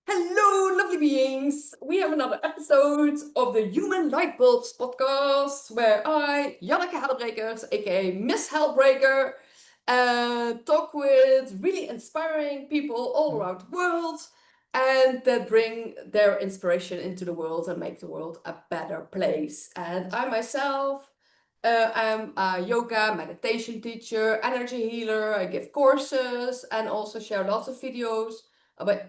Hello, lovely beings. We have another episode of the Human Light Bulbs podcast where I, Janneke Helbrekers, aka Miss Hellbreaker, talk with really inspiring people all around the world and that bring their inspiration into the world and make the world a better place. And I myself am a yoga meditation teacher, energy healer. I give courses and also share lots of videos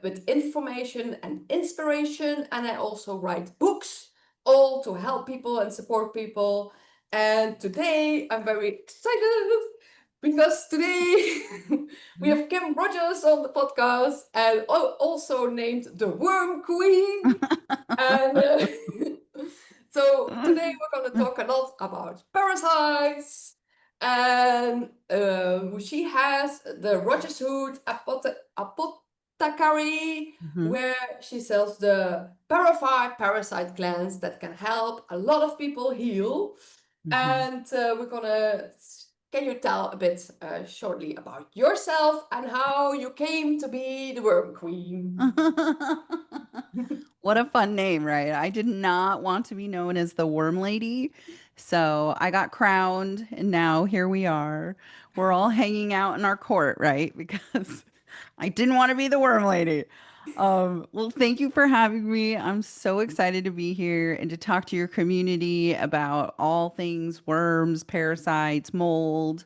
with information and inspiration. And I also write books, all to help people and support people. And today I'm very excited because today we have Kim Rogers on the podcast and also named the Worm Queen. And so today we're going to talk a lot about parasites. And she has the Rogers Hood apothecary, Mhm. where she sells the Parafy parasite cleanse that can help a lot of people heal. Mhm. And we're gonna. Can you tell a bit shortly about yourself and how you came to be the Worm Queen? What a fun name, right? I did not want to be known as the Worm Lady. So I got crowned, and now here we are. We're all hanging out in our court, right? Because I didn't want to be the Worm Lady. Well, thank you for having me. I'm so excited to be here and to talk to your community about all things worms, parasites, mold,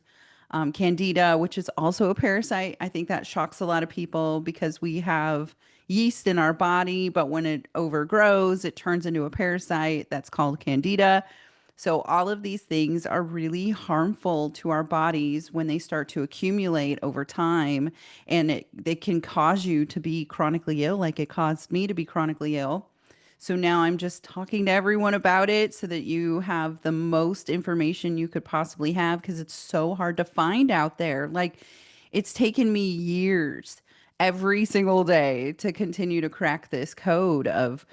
candida, which is also a parasite. I think that shocks a lot of people because we have yeast in our body, but when it overgrows, it turns into a parasite that's called candida. So, all of these things are really harmful to our bodies when they start to accumulate over time, and they can cause you to be chronically ill, like it caused me to be chronically ill. So now I'm just talking to everyone about it so that you have the most information you could possibly have because it's so hard to find out there. Like, it's taken me years every single day to continue to crack this code of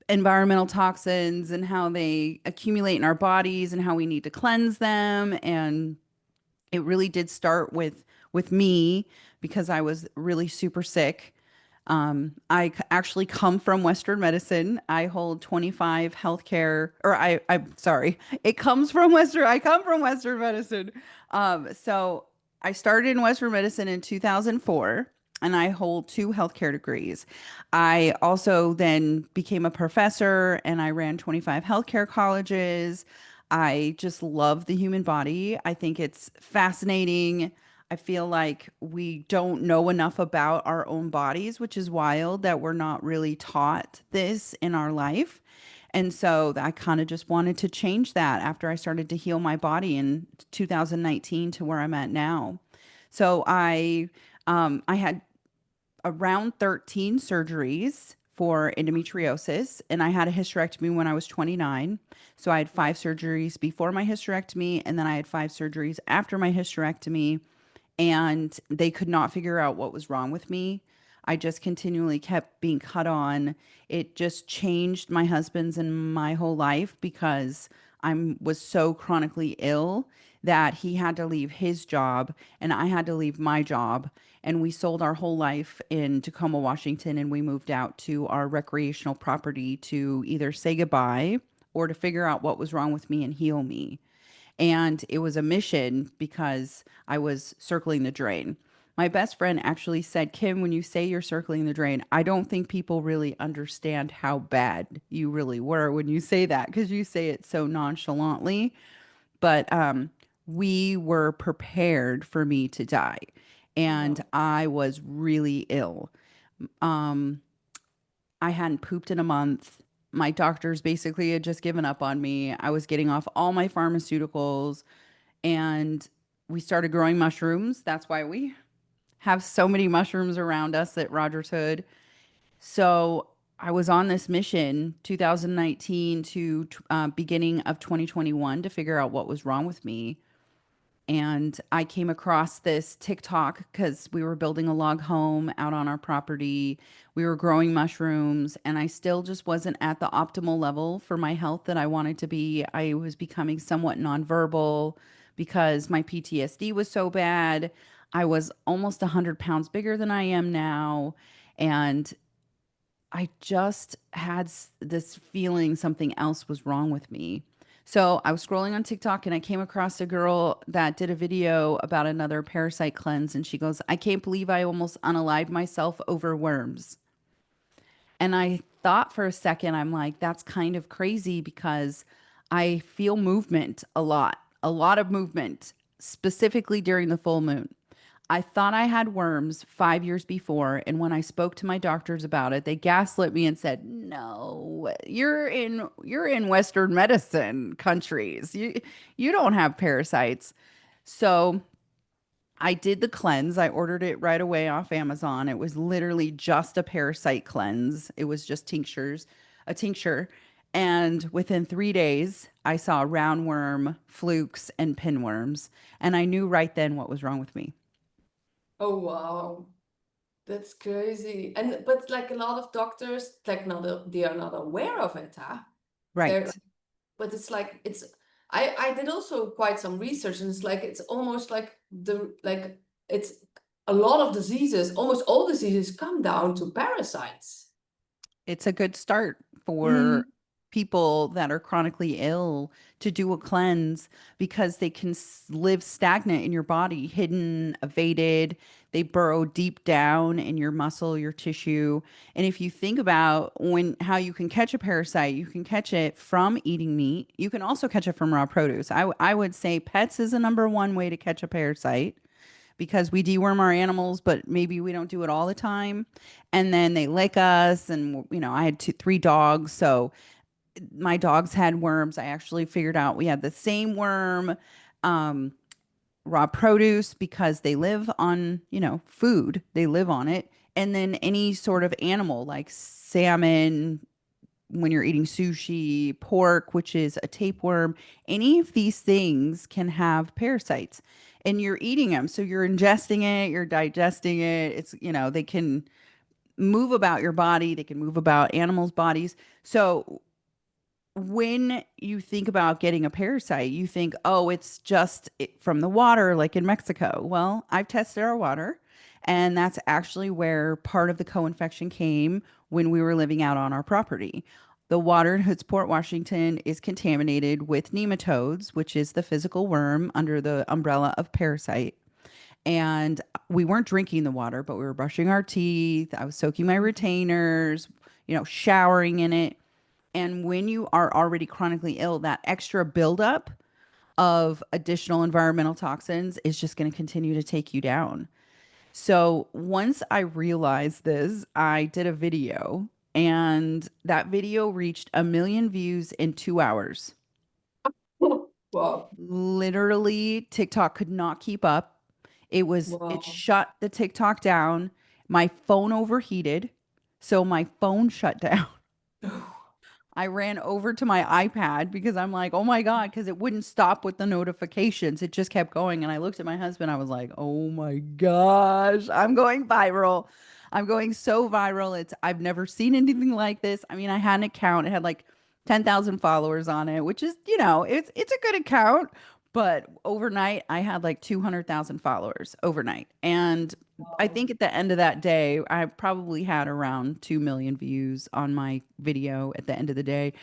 environmental toxins and how they accumulate in our bodies and how we need to cleanse them. And it really did start with me because I was really super sick. Actually come from Western medicine. I hold 25 healthcare, or I'm sorry, it comes from Western. I come from Western medicine. So I started in Western medicine in 2004, and I hold two healthcare degrees. I also then became a professor, and I ran 25 healthcare colleges. I just love the human body. I think it's fascinating. I feel like we don't know enough about our own bodies, which is wild that we're not really taught this in our life. And so I kind of just wanted to change that after I started to heal my body in 2019 to where I'm at now. So I had around 13 surgeries for endometriosis, and I had a hysterectomy when I was 29. So I had five surgeries before my hysterectomy, and then I had five surgeries after my hysterectomy, and they could not figure out what was wrong with me. I just continually kept being cut on. It just changed my husband's and my whole life because I was so chronically ill that he had to leave his job and I had to leave my job. And we sold our whole life in Tacoma, Washington, and we moved out to our recreational property to either say goodbye or to figure out what was wrong with me and heal me. And it was a mission because I was circling the drain. My best friend actually said, Kim, when you say you're circling the drain, I don't think people really understand how bad you really were when you say that because you say it so nonchalantly. But we were prepared for me to die. And Wow. I was really ill. Um, I hadn't pooped in a month. My doctors basically had just given up on me. I was getting off all my pharmaceuticals and we started growing mushrooms. That's why we have so many mushrooms around us at Rogers Hood. So I was on this mission 2019 to beginning of 2021 to figure out what was wrong with me. And I came across this TikTok because we were building a log home out on our property. We were growing mushrooms, and I still just wasn't at the optimal level for my health that I wanted to be. I was becoming somewhat nonverbal because my PTSD was so bad. I was almost 100 pounds bigger than I am now. And I just had this feeling something else was wrong with me. So I was scrolling on TikTok and I came across a girl that did a video about another parasite cleanse. And she goes, I can't believe I almost unalived myself over worms. And I thought for a second, I'm like, that's kind of crazy because I feel movement a lot of movement, specifically during the full moon. I thought I had worms 5 years before, and when I spoke to my doctors about it, they gaslit me and said, "No, you're in Western medicine countries. You don't have parasites." So I did the cleanse. I ordered it right away off Amazon. It was literally just a parasite cleanse. It was just a tincture. And within 3 days, I saw roundworm, flukes, and pinworms. And I knew right then what was wrong with me. Oh wow. That's crazy. And but like a lot of doctors, like not they are not aware of it, huh? They're Right. but it's like it's I did also quite some research and it's like it's almost like the like it's a lot of diseases, almost all diseases come down to parasites. It's a good start for Mm. people that are chronically ill to do a cleanse because they can live stagnant in your body, hidden, evaded. They burrow deep down in your muscle, your tissue. And if you think about when how you can catch a parasite, you can catch it from eating meat. You can also catch it from raw produce. I would say pets is a number one way to catch a parasite because we deworm our animals, but maybe we don't do it all the time. And then they lick us. And, I had three dogs. So my dogs had worms. I actually figured out we had the same worm, um, raw produce, because they live on, food, they live on it. And then any sort of animal like salmon, when you're eating sushi, pork, which is a tapeworm, any of these things can have parasites and you're eating them. So you're ingesting it, you're digesting it. They can move about your body, they can move about animals' bodies. So when you think about getting a parasite, you think, oh, it's just from the water, like in Mexico. Well, I've tested our water, and that's actually where part of the co-infection came when we were living out on our property. The water in Hoodsport, Washington is contaminated with nematodes, which is the physical worm under the umbrella of parasite. And we weren't drinking the water, but we were brushing our teeth. I was soaking my retainers, showering in it. And when you are already chronically ill, that extra buildup of additional environmental toxins is just going to continue to take you down. So once I realized this, I did a video, and that video reached 1 million views in 2 hours. Wow. Literally, TikTok could not keep up. It Wow. shut the TikTok down. My phone overheated, so my phone shut down. I ran over to my iPad because I'm like, oh my God, because it wouldn't stop with the notifications. It just kept going. And I looked at my husband. I was like, oh my gosh, I'm going viral. I'm going so viral. I've never seen anything like this. I mean, I had an account, it had like 10,000 followers on it, which is, it's a good account. But overnight, I had like 200,000 followers overnight. And I Wow. think at the end of that day, I probably had around 2 million views on my video at the end of the day.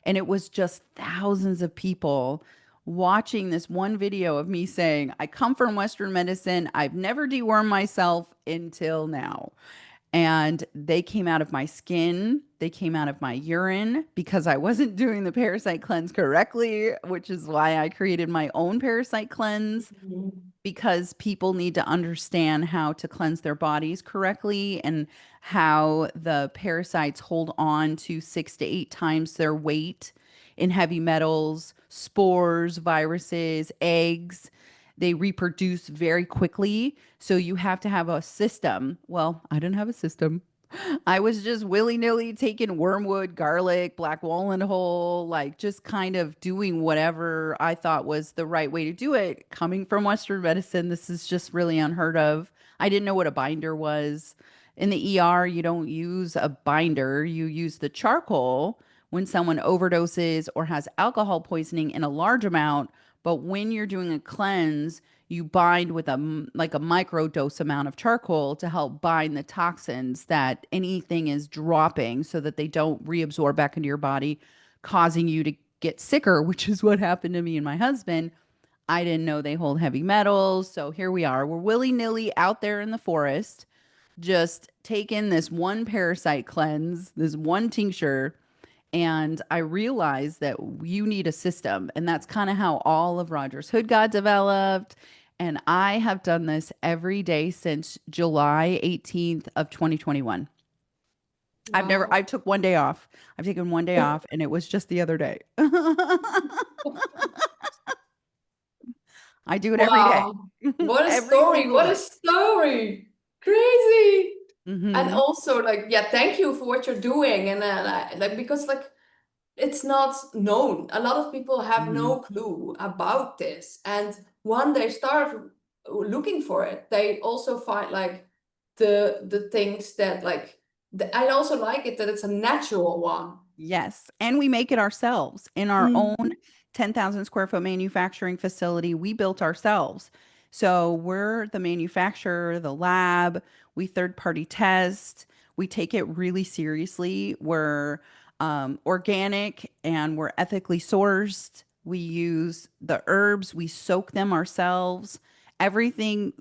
And it was just thousands of people watching this one video of me saying, I come from Western medicine. I've never dewormed myself until now. And they came out of my skin. They came out of my urine because I wasn't doing the parasite cleanse correctly, which is why I created my own parasite cleanse, Mhm. because people need to understand how to cleanse their bodies correctly and how the parasites hold on to 6 to 8 times their weight in heavy metals, spores, viruses, eggs. They reproduce very quickly. So you have to have a system. Well, I didn't have a system. I was just willy nilly taking wormwood, garlic, black walnut hull, like just kind of doing whatever I thought was the right way to do it. Coming from Western medicine, this is just really unheard of. I didn't know what a binder was. In the ER, you don't use a binder, you use the charcoal when someone overdoses or has alcohol poisoning in a large amount. But when you're doing a cleanse, you bind with like a micro dose amount of charcoal to help bind the toxins that anything is dropping so that they don't reabsorb back into your body, causing you to get sicker, which is what happened to me and my husband. I didn't know they hold heavy metals. So here we are. We're willy nilly out there in the forest, just taking this one parasite cleanse, this one tincture. And I realized that you need a system. And that's kind of how all of Roger's Hood got developed. And I have done this every day since July 18th of 2021. Wow. I took one day off. I've taken one day off and it was just the other day. I do it every day. Wow. What a Every story. single What a day. story. Crazy. And Hmm. also like, yeah, thank you for what you're doing. And like, because like, it's not known. A lot of people have Hmm. no clue about this. And when they start looking for it, they also find like the things that like, I also like it that it's a natural one. Yes. And we make it ourselves in our own Mhm. 10,000 square foot manufacturing facility. We built ourselves. So we're the manufacturer, the lab, we third party test, we take it really seriously. We're organic and we're ethically sourced. We use the herbs, we soak them ourselves. Everything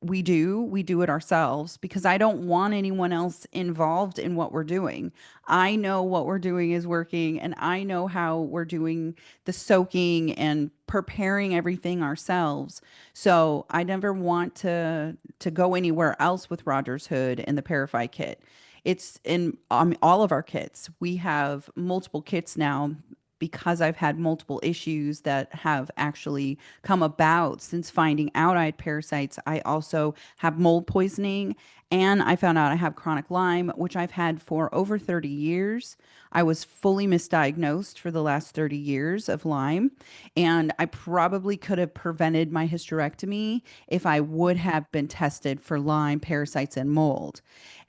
we do it ourselves because I don't want anyone else involved in what we're doing. I know what we're doing is working and I know how we're doing the soaking and preparing everything ourselves. So I never want to go anywhere else with Rogers Hood and the Parafy kit. It's in all of our kits. We have multiple kits now because I've had multiple issues that have actually come about since finding out I had parasites. I also have mold poisoning and I found out I have chronic Lyme, which I've had for over 30 years. I was fully misdiagnosed for the last 30 years of Lyme, and I probably could have prevented my hysterectomy if I would have been tested for Lyme, parasites, and mold.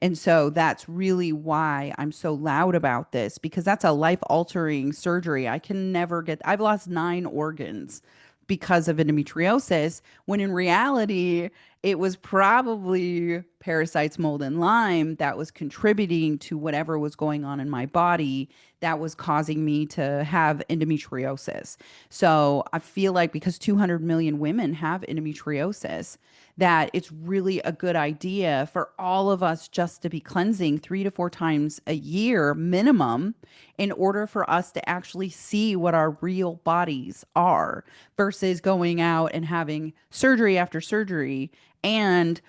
And so that's really why I'm so loud about this because that's a life altering surgery. I can never get, I've lost 9 organs because of endometriosis, when in reality, it was probably parasites, mold, and Lyme that was contributing to whatever was going on in my body that was causing me to have endometriosis. So I feel like because 200 million women have endometriosis, that it's really a good idea for all of us just to be cleansing 3 to 4 times a year minimum in order for us to actually see what our real bodies are versus going out and having surgery after surgery. And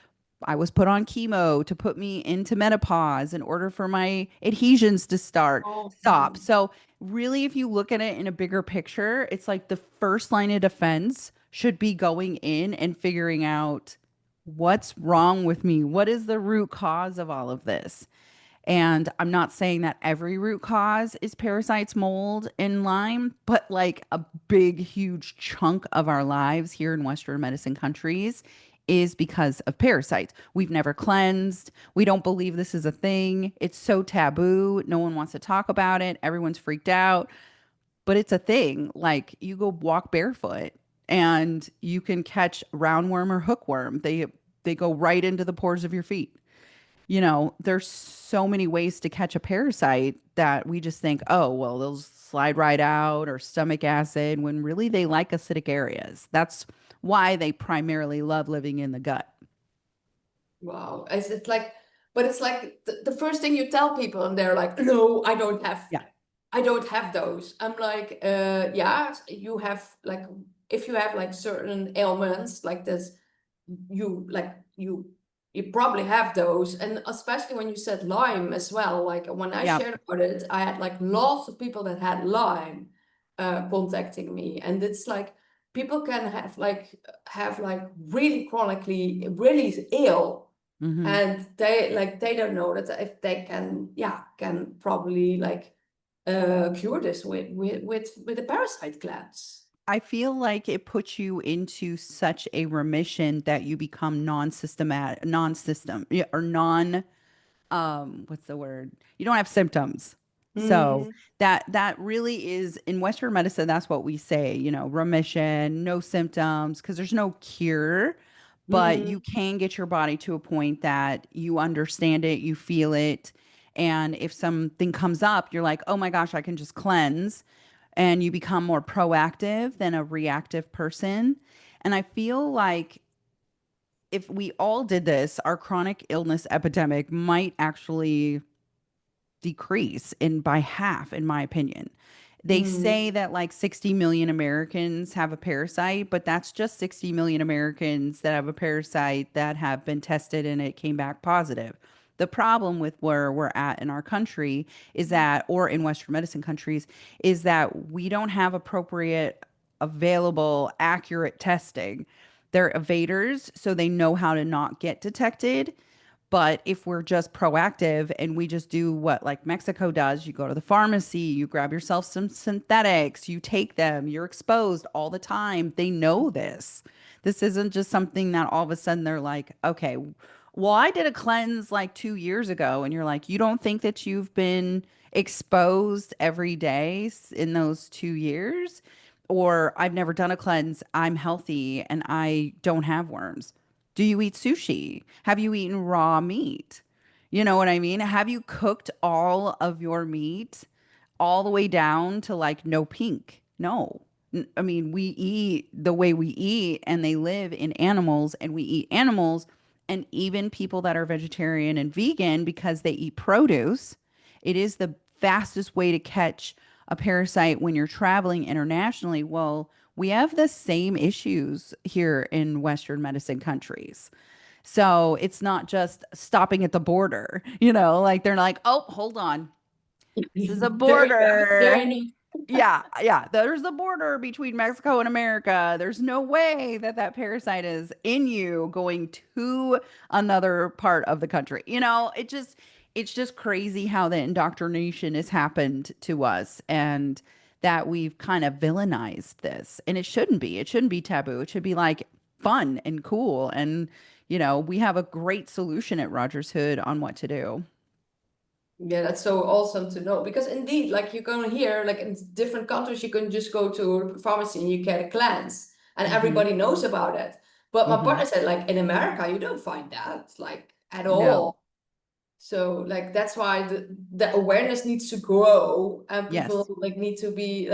I was put on chemo to put me into menopause in order for my adhesions to Oh, stop. So really, if you look at it in a bigger picture, it's like the first line of defense should be going in and figuring out what's wrong with me? What is the root cause of all of this? And I'm not saying that every root cause is parasites, mold, and Lyme, but like a big, huge chunk of our lives here in Western medicine countries is because of parasites. We've never cleansed. We don't believe this is a thing. It's so taboo. No one wants to talk about it. Everyone's freaked out, but it's a thing. Like you go walk barefoot and you can catch roundworm or hookworm. They go right into the pores of your feet. There's so many ways to catch a parasite that we just think, oh, well, they'll slide right out or stomach acid when really they like acidic areas. That's why they primarily love living in the gut. wow. Is it like, but it's like the first thing you tell people and they're like, no, Yeah. I don't have those. I'm like, yeah, you have like, if you have like certain ailments like this, you like you probably have those. And especially when you said Lyme as well, like when I Yeah. shared about it, I had like lots of people that had Lyme contacting me. And it's like people can have like really chronically really ill, Hmm. and they don't know that if they can probably like cure this with a parasite cleanse. I feel like it puts you into such a remission that you become non-systematic, non-system, yeah, or non, what's the word? You don't have symptoms. So Mm, that really is in Western medicine, that's what we say, remission, no symptoms, because there's no cure, but you mm, can get your body to a point that you understand it, you feel it. And if something comes up, you're like, oh my gosh, I can just cleanse. And you become more proactive than a reactive person. And I feel like if we all did this, our chronic illness epidemic might actually decrease in by half, in my opinion. They mm. say that like 60 million Americans have a parasite, but that's just 60 million Americans that have a parasite that have been tested and it came back positive. The problem with where we're at in our country is that, or in Western medicine countries, is that we don't have appropriate, available, accurate testing. They're evaders, so they know how to not get detected. But if we're just proactive and we just do what like Mexico does, you go to the pharmacy, you grab yourself some synthetics, you take them, you're exposed all the time. They know this. This isn't just something that all of a sudden they're like, okay, well, I did a cleanse like 2 years ago. And you're like, you don't think that you've been exposed every day in those 2 years? Or I've never done a cleanse. I'm healthy and I don't have worms. Do you eat sushi? Have you eaten raw meat? You know what I mean? Have you cooked all of your meat all the way down to like no pink? No. I mean, we eat the way we eat and they live in animals and we eat animals and even people that are vegetarian and vegan because they eat produce. It is the fastest way to catch a parasite when you're traveling internationally. Well, we have the same issues here in Western medicine countries. So it's not just stopping at the border, like they're like, oh, hold on. This is a There you go. There border. you Yeah, yeah. There's the border between Mexico and America. There's no way that that parasite is in you going to another part of the country. It's just crazy how the indoctrination has happened to us and that we've kind of villainized this. And it shouldn't be. It shouldn't be taboo. It should be like fun and cool. And, we have a great solution at Rogers Hood on what to do. Yeah, that's so awesome to know because indeed, like you can hear, like in different countries, you can just go to a pharmacy and you get a cleanse, and Hmm. everybody knows about it. But my Hmm. partner said, like in America, you don't find that like at No. all. So like that's why the awareness needs to grow, and people Yes. like need to be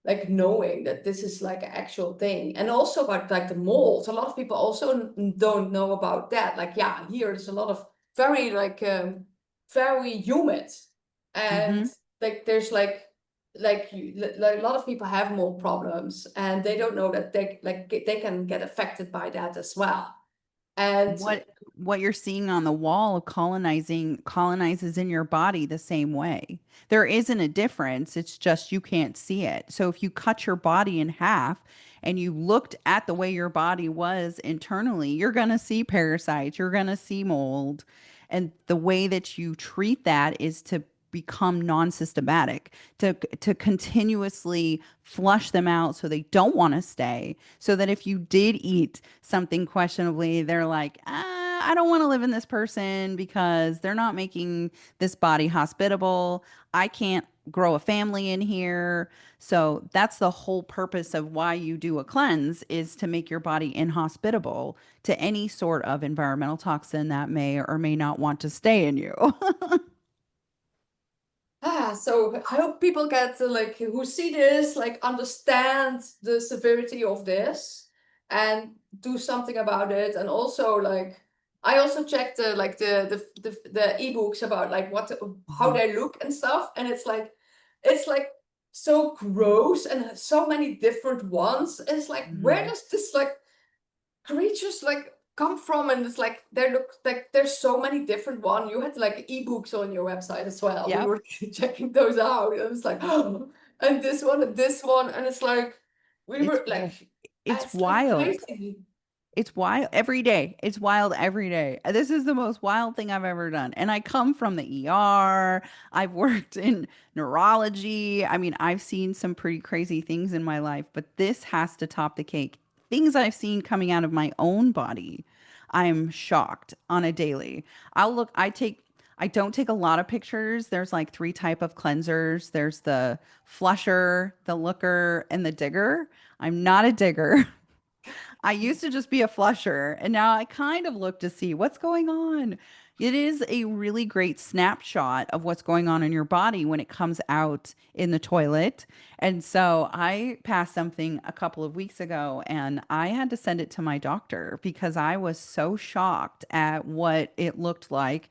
like knowing that this is like an actual thing. And also about like the molds, a lot of people also don't know about that. Like yeah, here there's a lot of very very humid, and Hmm. like there's like a lot of people have mold problems and they don't know that they can get affected by that as well. And What you're seeing on the wall of colonizes in your body the same way. There isn't a difference. It's just you can't see it. So if you cut your body in half and you looked at the way your body was internally, you're going to see parasites, you're going to see mold. And the way that you treat that is to become non-systematic, to continuously flush them out so they don't want to stay. So that if you did eat something questionably, they're like, I don't want to live in this person because they're not making this body hospitable. I can't grow a family in here. So that's the whole purpose of why you do a cleanse is to make your body inhospitable to any sort of environmental toxin that may or may not want to stay in you. So I hope people get like who see this, like understand the severity of this and do something about it. And also like I also checked like the ebooks about like how Mhm. they look and stuff, and it's like so gross and so many different ones. And it's like where Mhm. does this like creatures like come from? And it's like there look like there's so many different one. You had like ebooks on your website as well. We Yep. were checking those out. It was like oh, and this one, and it's like we It's were like it's it's like wild. crazy. It's wild every day. It's wild every day. This is the most wild thing I've ever done. And I come from the ER. I've worked in neurology. I mean, I've seen some pretty crazy things in my life, but this has to top the cake. Things I've seen coming out of my own body. I'm shocked on a daily. I take I don't take a lot of pictures. There's like three type of cleansers. There's the flusher, the looker, and the digger. I'm not a digger. I used to just be a flusher, and now I kind of look to see what's going on. It is a really great snapshot of what's going on in your body when it comes out in the toilet. And so I passed something a couple of weeks ago, and I had to send it to my doctor because I was so shocked at what it looked like.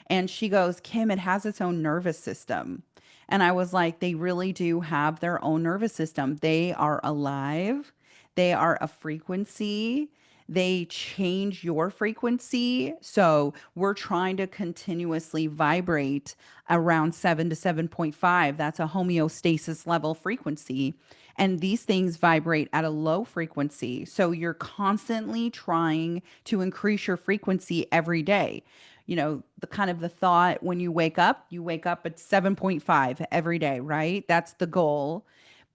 And she goes, Kim, it has its own nervous system. And I was like, they really do have their own nervous system. They are alive. They are a frequency. They change your frequency. So we're trying to continuously vibrate around 7 to 7.5. That's a homeostasis level frequency. And these things vibrate at a low frequency. So you're constantly trying to increase your frequency every day. You know, the kind of the thought when you wake up at 7.5 every day, right? That's the goal.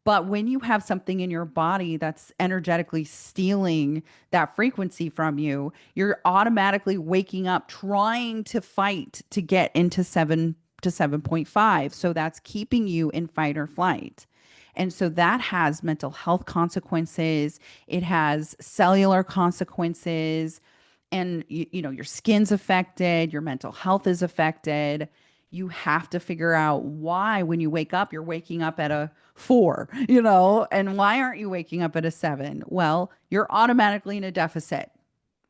But when you have something in your body that's energetically stealing that frequency from you, you're automatically waking up trying to fight to get into 7 to 7.5. So that's keeping you in fight or flight. And so that has mental health consequences, it has cellular consequences, and you know, your skin's affected, your mental health is affected. You have to figure out why when you wake up, you're waking up at a 4, you know, and why aren't you waking up at a 7? Well, you're automatically in a deficit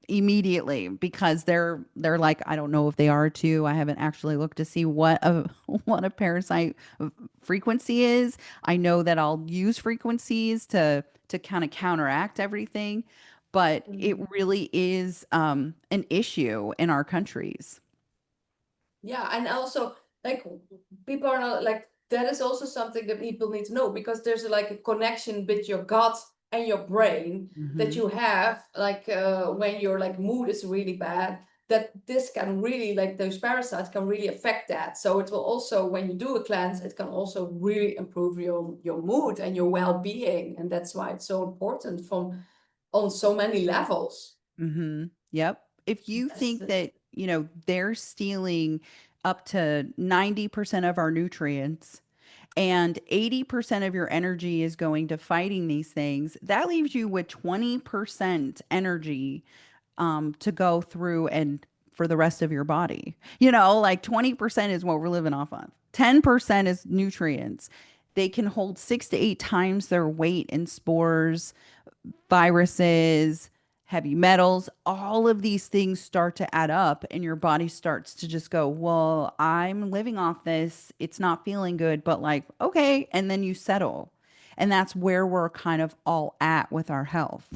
immediately because they're like, I don't know if they are too. I haven't actually looked to see what a what a parasite frequency is. I know that I'll use frequencies to kind of counteract everything, but it Mhm. really is an issue in our countries. Yeah, and also like people are not like that is also something that people need to know because there's like a connection with your gut and your brain that Hmm. you have like when your like mood is really bad that this can really like those parasites can really affect that. So it will also when you do a cleanse it can also really improve your mood and your well-being and that's why it's so important from on so many levels. Hmm. Yep. If you Yes. think that, you know, they're stealing up to 90% of our nutrients and 80% of your energy is going to fighting these things, that leaves you with 20% energy to go through and for the rest of your body. You know, like 20% is what we're living off of. 10% is nutrients. They can hold 6 to 8 times their weight in spores, viruses, heavy metals, all of these things start to add up, and your body starts to just go, well, I'm living off this. It's not feeling good, but like, okay. And then you settle. And that's where we're kind of all at with our health.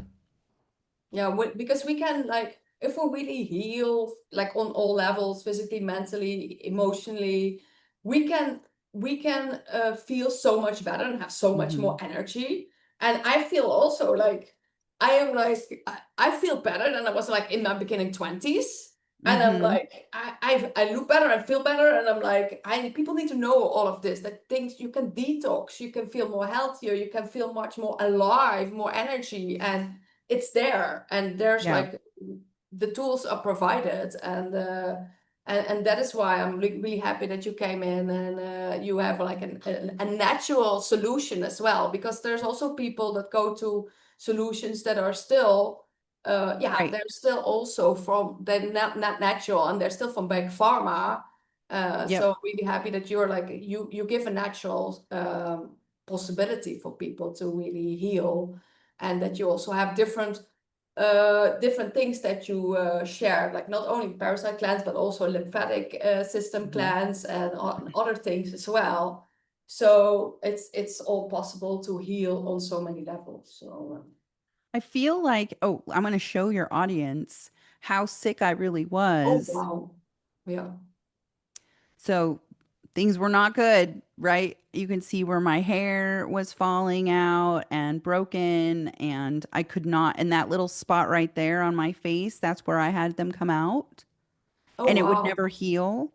Yeah, because we can like if we really heal like on all levels, physically, mentally, emotionally, we can feel so much better and have so much Hmm. more energy. And I feel also like I am like I feel better than I was like in my beginning 20s. And I'm Hmm. like I look better and feel better and I'm like I people need to know all of this that things you can detox, you can feel more healthier, you can feel much more alive, more energy and it's there and there's Yeah. like the tools are provided and that is why I'm really happy that you came in and you have like a natural solution as well because there's also people that go to solutions that are still yeah Right. they're still also from they're not natural and they're still from big pharma Yep. so I'm really happy that you're like you give a natural possibility for people to really heal and that you also have different things that you share, like not only parasite glands, but also lymphatic system Hmm. glands and other things as well. So it's all possible to heal on so many levels. So I feel like, oh, I'm going to show your audience how sick I really oh was. wow, yeah, So things were not good, right? You can see where my hair was falling out and broken, and I could not, and that little spot right there on my face, that's where I had them come out, oh and it would wow, never heal.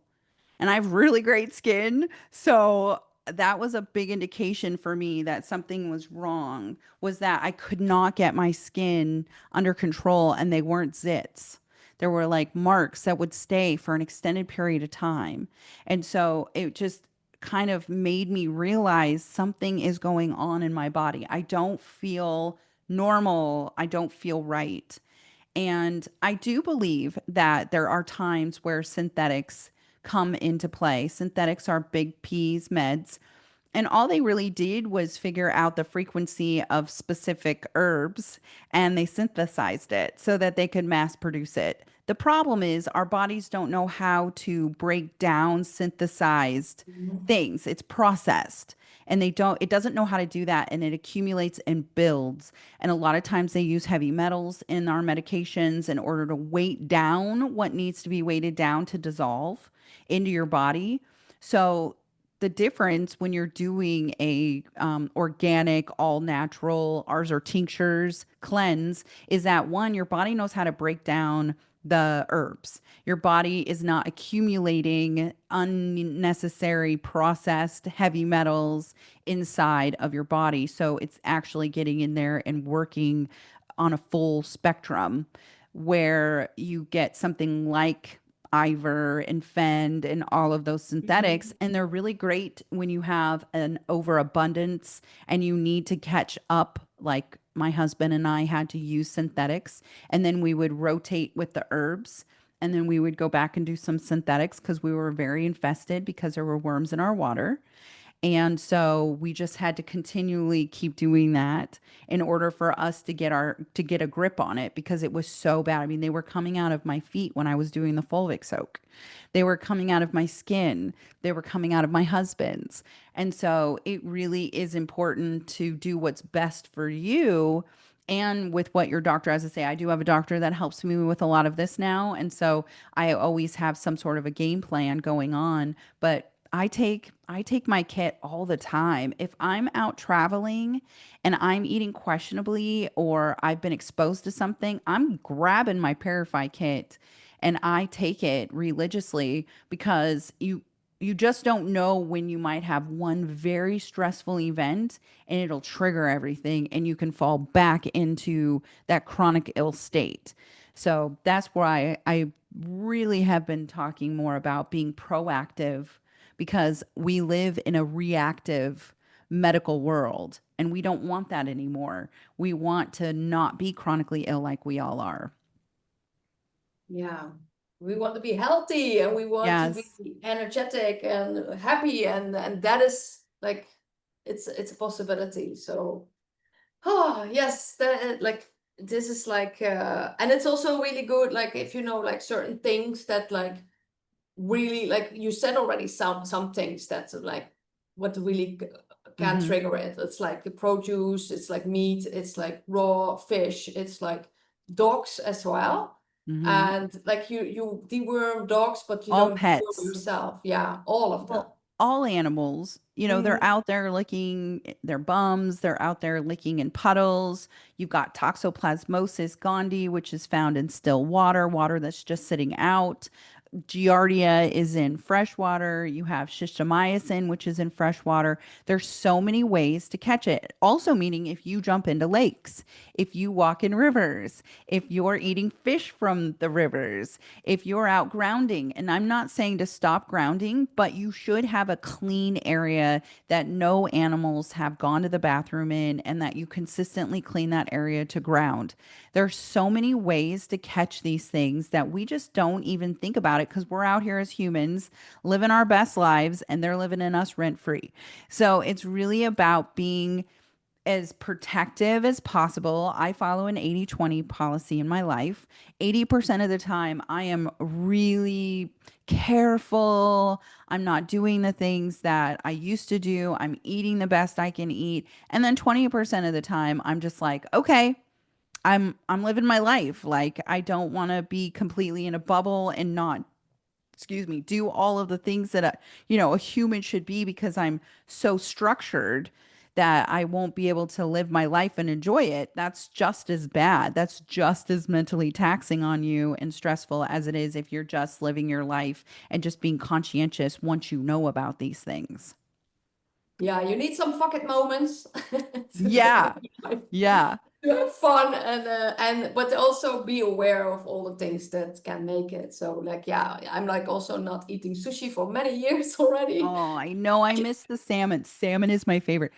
And I have really great skin. So that was a big indication for me that something was wrong, was that I could not get my skin under control and they weren't zits. There were like marks that would stay for an extended period of time. And so it just kind of made me realize something is going on in my body. I don't feel normal. I don't feel right. And I do believe that there are times where synthetics come into play. Synthetics are big P's meds, and all they really did was figure out the frequency of specific herbs and they synthesized it so that they could mass produce it. The problem is our bodies don't know how to break down synthesized Mhm. things. It's processed and it doesn't know how to do that, and it accumulates and builds. And a lot of times they use heavy metals in our medications in order to weight down what needs to be weighted down to dissolve into your body. So the difference when you're doing a organic, all natural, ours are tinctures cleanse, is that one, your body knows how to break down the herbs. Your body is not accumulating unnecessary processed heavy metals inside of your body. So it's actually getting in there and working on a full spectrum where you get something like Ivor and Fend and all of those synthetics. Mhm. And they're really great when you have an overabundance and you need to catch up. Like my husband and I had to use synthetics, and then we would rotate with the herbs. And then we would go back and do some synthetics because we were very infested because there were worms in our water. And so we just had to continually keep doing that in order for us to get a grip on it because it was so bad. I mean, they were coming out of my feet when I was doing the fulvic soak. They were coming out of my skin. They were coming out of my husband's. And so it really is important to do what's best for you and with what your doctor has to say. I do have a doctor that helps me with a lot of this now. And so I always have some sort of a game plan going on, but I take my kit all the time. If I'm out traveling and I'm eating questionably or I've been exposed to something, I'm grabbing my Parafy kit and I take it religiously because you just don't know when you might have one very stressful event and it'll trigger everything and you can fall back into that chronic ill state. So that's why I really have been talking more about being proactive because we live in a reactive medical world and we don't want that anymore. We want to not be chronically ill like we all are. Yeah. We want to be healthy and we want to be Yes. energetic and happy, and that is like it's a possibility. So oh yes, that like this is like and it's also really good like if you know like certain things that like really like you said already some things that like what really can Mm-hmm. trigger it. It's like the produce, it's like meat, it's like raw fish, it's like dogs as well. Mm-hmm. And like you deworm dogs, but you All don't deworm pets. yourself. Yeah, all of them. Well, all animals, they're Mhm. out there licking their bums, they're out there licking in puddles. You've got toxoplasmosis gondii, which is found in still water, water that's just sitting out. Giardia is in freshwater. You have schistomiacin, which is in freshwater. There's so many ways to catch it. Also, meaning if you jump into lakes, if you walk in rivers, if you're eating fish from the rivers, if you're out grounding. And I'm not saying to stop grounding, but you should have a clean area that no animals have gone to the bathroom in and that you consistently clean that area to ground. There's so many ways to catch these things that we just don't even think about it because we're out here as humans living our best lives and they're living in us rent free. So it's really about being as protective as possible. I follow an 80/20 policy in my life. 80% of the time, I am really careful. I'm not doing the things that I used to do. I'm eating the best I can eat. And then 20% of the time, I'm just like, okay, I'm living my life. Like I don't want to be completely in a bubble and not, excuse me, do all of the things that a human should be because I'm so structured that I won't be able to live my life and enjoy it. That's just as bad. That's just as mentally taxing on you and stressful as it is if you're just living your life and just being conscientious once you know about these things. Yeah, you need some fuck it moments to live Yeah. your life. Yeah. to have fun and but also be aware of all the things that can make it. So like yeah, I'm like also not eating sushi for many years already. Oh, I know I miss the salmon. Salmon is my favorite.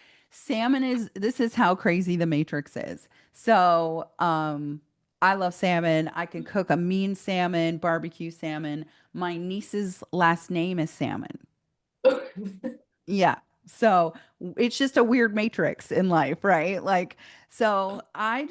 This is how crazy the Matrix is. So, I love salmon. I can cook a mean salmon, barbecue salmon. My niece's last name is Salmon. Yeah. So it's just a weird matrix in life, right? Like, so I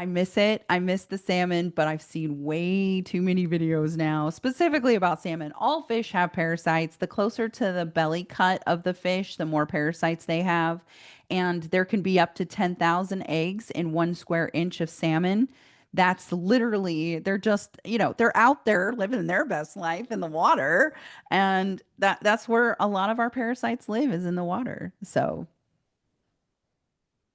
miss it. I miss the salmon, but I've seen way too many videos now, specifically about salmon. All fish have parasites. The closer to the belly cut of the fish, the more parasites they have. And there can be up to 10,000 eggs in 1 square inch of salmon. That's literally, they're just, they're out there living their best life in the water, and that's where a lot of our parasites live, is in the water. So,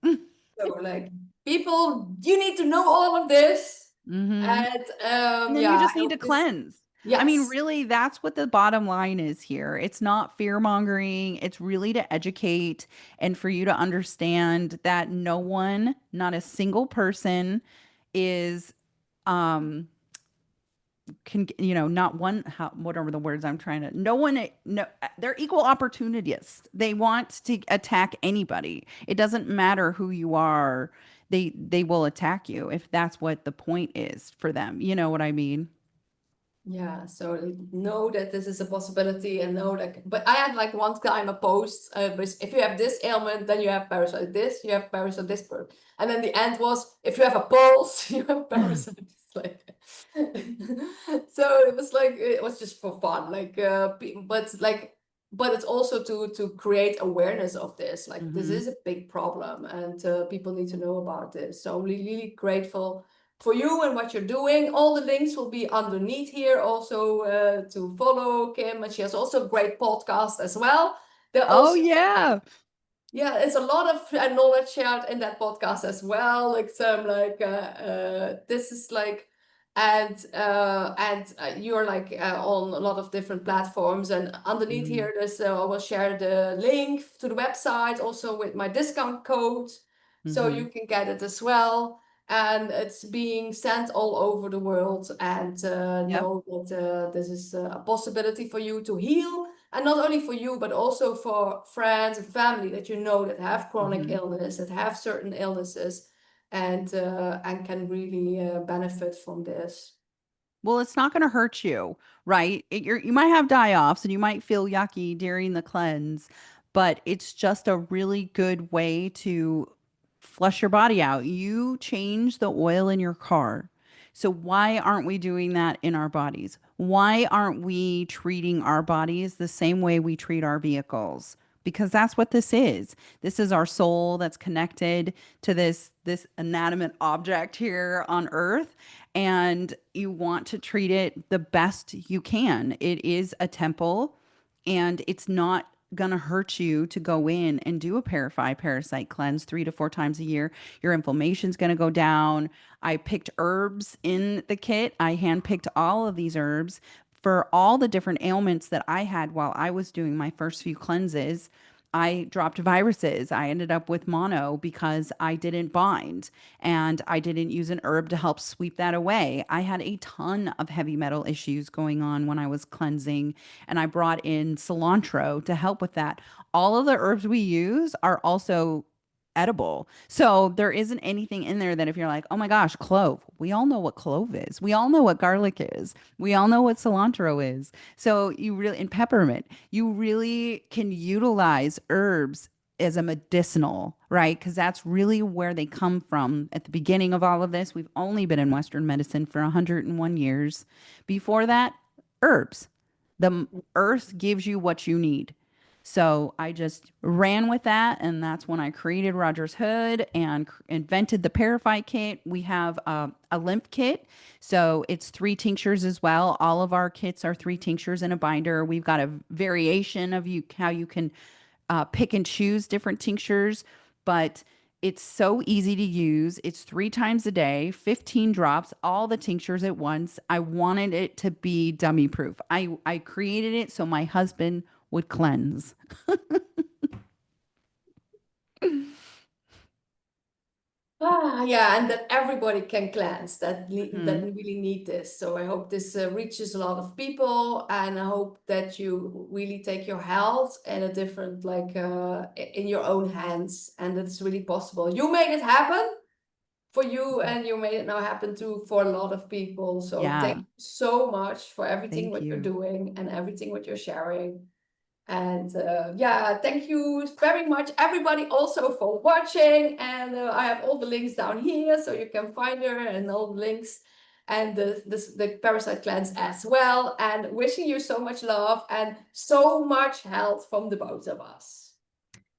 So like people, you need to know all of this. hmm And and then you yeah, just I need to hope this cleanse. I mean, yes. really, that's what the bottom line is here. It's not fear mongering. It's really to educate and for you to understand that no one, not a single person, is um not one, whatever the words I'm trying to, no one, no, they're equal opportunists. They want to attack anybody. It doesn't matter who you are. They will attack you if that's what the point is for them. You know what I mean? Yeah, so know that this is a possibility and know like, but I had like one time a post, if you have this ailment, then you have parasite this, you have parasite this, and then the end was, if you have a pulse, you have parasite. It's like, so it was like, it was just for fun, like, but like, but it's also to create awareness of this, like this Hmm. is a big problem and people need to know about this. So I'm really grateful for you and what you're doing. All the links will be underneath here also to follow Kim. And she has also a great podcast as well. They're Oh also, yeah. yeah, it's a lot of knowledge shared in that podcast as well. Like some this is like, and you're like on a lot of different platforms. And underneath Hmm. here, there's I will share the link to the website also with my discount code, so Hmm. you can get it as well. And it's being sent all over the world. And Yep. know that this is a possibility for you to heal, and not only for you, but also for friends and family that you know that have chronic Hmm. illness, that have certain illnesses, and can really benefit from this. Well, it's not going to hurt you, right? You might have die-offs and you might feel yucky during the cleanse, but it's just a really good way to flush your body out. You change the oil in your car. So why aren't we doing that in our bodies? Why aren't we treating our bodies the same way we treat our vehicles? Because that's what this is. This is our soul that's connected to this inanimate object here on earth, and you want to treat it the best you can. It is a temple, and it's not going to hurt you to go in and do a Parafy parasite cleanse 3 to 4 times a year. Your inflammation's going to go down. I picked herbs in the kit. I handpicked all of these herbs for all the different ailments that I had while I was doing my first few cleanses. I dropped viruses. I ended up with mono because I didn't bind and I didn't use an herb to help sweep that away. I had a ton of heavy metal issues going on when I was cleansing, and I brought in cilantro to help with that. All of the herbs we use are also edible. So there isn't anything in there that if you're like, oh my gosh, clove. We all know what clove is. We all know what garlic is. We all know what cilantro is. So you really, and peppermint, you really can utilize herbs as a medicinal, right? Because that's really where they come from at the beginning of all of this. We've only been in Western medicine for 101 years. Before that, herbs. The earth gives you what you need. So I just ran with that, and that's when I created Roger's Hood and invented the Parafy kit. We have a lymph kit, so it's 3 tinctures as well. All of our kits are 3 tinctures in a binder. We've got a variation of you how you can pick and choose different tinctures, but it's so easy to use. It's 3 times a day, 15 drops, all the tinctures at once. I wanted it to be dummy proof. I created it so my husband would cleanse. Yeah, and that everybody can cleanse that that Mhm. really need this. So I hope this reaches a lot of people, and I hope that you really take your health in a different, like, in your own hands, and it's really possible. You made it happen for you, and you made it now happen too for a lot of people. So thank Yeah. you so much for everything Thank what you're you. doing and everything what you're sharing. And yeah, thank you very much, everybody, also for watching. And I have all the links down here, so you can find her and all the links and the Parasite cleanse as well. And wishing you so much love and so much health from the both of us.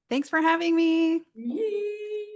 Thanks for having me. Yee.